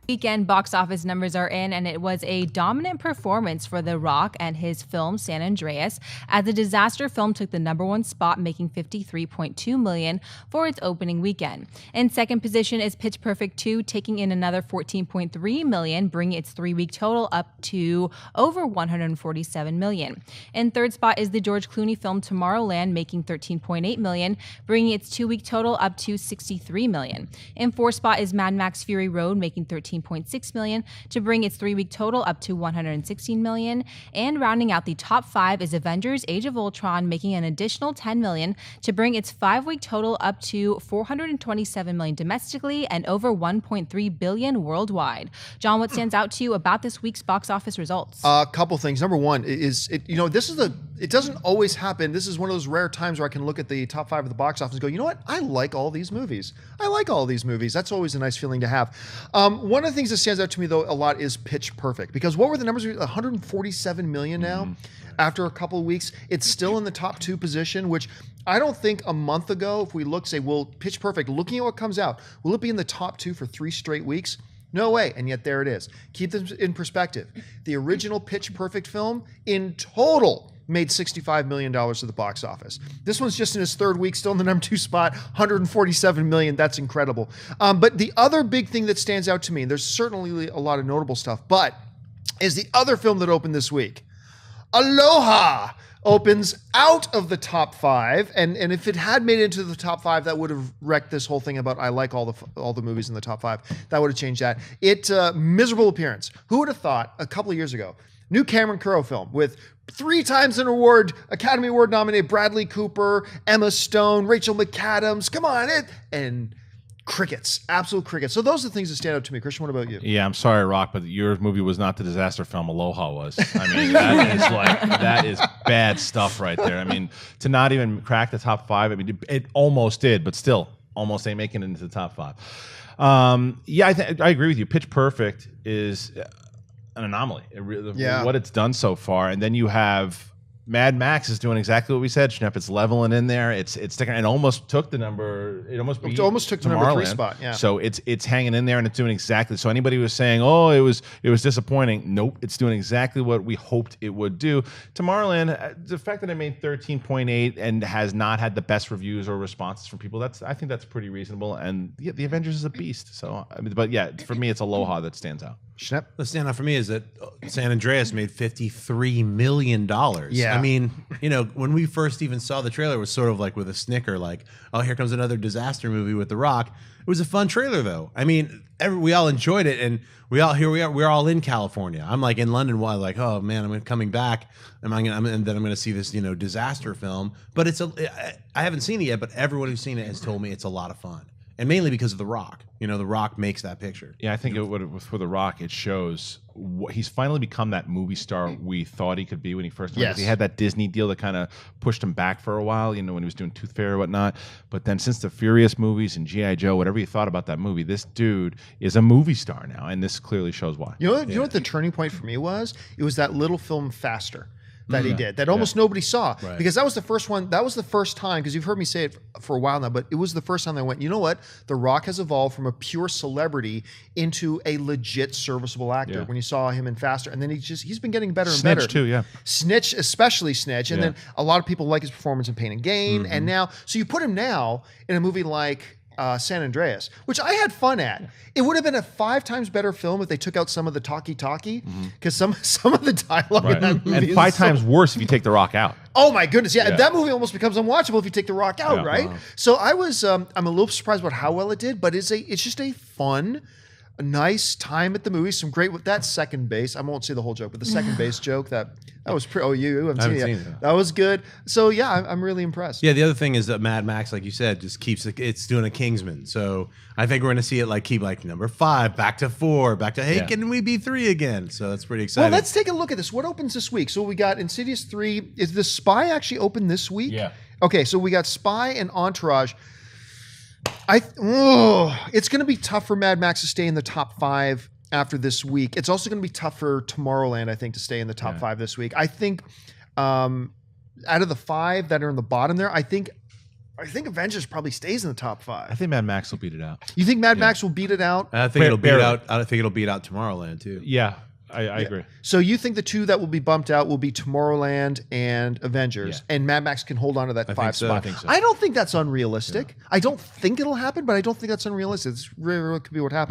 Weekend box office numbers are in, and it was a dominant performance for The Rock and his film San Andreas, as the disaster film took the #1 spot, making $53.2 million for its opening weekend. In second position is Pitch Perfect 2, taking in another $14.3 million, bringing its 3-week total up to over $147 million. In third spot is the George Clooney film Tomorrowland, making $13.8 million, bringing its 2-week total up to $63 million. In fourth spot is Mad Max Fury Road, making $13.6 million to bring its 3-week total up to $116 million. And rounding out the top 5 is Avengers Age of Ultron, making an additional $10 million to bring its 5-week total up to $427 million domestically and over $1.3 billion worldwide. John, what stands out to you about this week's box office results? A couple things. Number one is, it doesn't always happen. This is one of those rare times where I can look at the top 5 of the box office and go, you know what? I like all these movies. That's always a nice feeling to have. One of the things that stands out to me, though, a lot is Pitch Perfect. Because what were the numbers? 147 million now. After a couple of weeks, it's still in the top 2 position, which I don't think a month ago, if we look, say, well, Pitch Perfect, looking at what comes out, will it be in the top 2 for 3 straight weeks? No way. And yet there it is. Keep this in perspective. The original Pitch Perfect film in total made $65 million at the box office. This one's just in his 3rd week, still in the #2 spot, $147 million. That's incredible. But the other big thing that stands out to me, and there's certainly a lot of notable stuff, but is the other film that opened this week. Aloha opens out of the top 5, and if it had made it into the top 5, that would have wrecked this whole thing about I like all the movies in the top 5. That would have changed that. Miserable appearance. Who would have thought a couple of years ago? New Cameron Crowe film with 3 times an Academy Award nominated Bradley Cooper, Emma Stone, Rachel McAdams. Come on, and crickets, absolute crickets. So those are the things that stand out to me. Christian, what about you? Yeah, I'm sorry, Rock, but your movie was not the disaster film Aloha was. I mean, that is bad stuff right there. I mean, to not even crack the top 5, I mean, it almost did, but still almost ain't making it into the top 5. Yeah, I agree with you. Pitch Perfect is an anomaly. What it's done so far, and then you have Mad Max is doing exactly what we said. Schnepp, it's leveling in there. It's sticking, and almost took the number. It almost took the number 3 spot. Yeah. So it's hanging in there, and it's doing exactly. So anybody who was saying, "Oh, it was disappointing," nope, it's doing exactly what we hoped it would do. Tomorrowland, the fact that it made 13.8 and has not had the best reviews or responses from people, I think that's pretty reasonable. And yeah, the Avengers is a beast. So, but yeah, for me, it's Aloha that stands out. Schnepp? The standout for me is that San Andreas made $53 million. Yeah. I mean, when we first even saw the trailer, it was sort of like with a snicker, like, oh, here comes another disaster movie with The Rock. It was a fun trailer, though. I mean, we all enjoyed it, and here we are. We're all in California. I'm like in London, while like, oh man, I'm coming back, and then I'm going to see this, disaster film. But I haven't seen it yet, but everyone who's seen it has told me it's a lot of fun. And mainly because of The Rock. The Rock makes that picture. Yeah, I think for The Rock, it shows he's finally become that movie star we thought he could be when he first started. Yes. He had that Disney deal that kind of pushed him back for a while, when he was doing Tooth Fairy or whatnot. But then since the Furious movies and G.I. Joe, whatever you thought about that movie, this dude is a movie star now, and this clearly shows why. You know what the turning point for me was? It was that little film Faster that he did, that almost nobody saw. Right. Because that was the first one, that was the first time, because you've heard me say it for a while now, but it was the first time that I went, you know what? The Rock has evolved from a pure celebrity into a legit serviceable actor when you saw him in Faster. And then he's been getting better and better. Snitch too, yeah. Snitch, especially Snitch. And then a lot of people like his performance in Pain and Gain. And now, so you put him now in a movie like San Andreas, which I had fun at. It would have been a 5 times better film if they took out some of the talkie, because some of the dialogue in that movie and 5 times worse if you take The Rock out. Oh my goodness, yeah. That movie almost becomes unwatchable if you take The Rock out, right? So I was, I'm a little surprised about how well it did, but it's just a fun, a nice time at the movies. Some great with that second base. I won't say the whole joke, but the second base joke that was pretty. Oh, you haven't seen it. That was good. So yeah, I'm really impressed. Yeah, the other thing is that Mad Max, like you said, just keeps it's doing a Kingsman. So I think we're going to see it keep number 5, back to 4, back to can we be 3 again? So that's pretty exciting. Well, let's take a look at this. What opens this week? So we got Insidious 3. Is The Spy actually open this week? Yeah. Okay, so we got Spy and Entourage. It's going to be tough for Mad Max to stay in the top 5 after this week. It's also going to be tough for Tomorrowland, I think, to stay in the top 5 this week. I think out of the 5 that are in the bottom there, I think I think Avengers probably stays in the top 5. I think Mad Max will beat it out. You think Mad Max will beat it out? I think it'll beat Barely. out. I think it'll beat out Tomorrowland too. Yeah, I agree. So you think the 2 that will be bumped out will be Tomorrowland and Avengers, and Mad Max can hold on to that 5 think so. spot? I think so. I don't think that's unrealistic. I don't think it'll happen, but I don't think that's unrealistic. It's really could be what happens.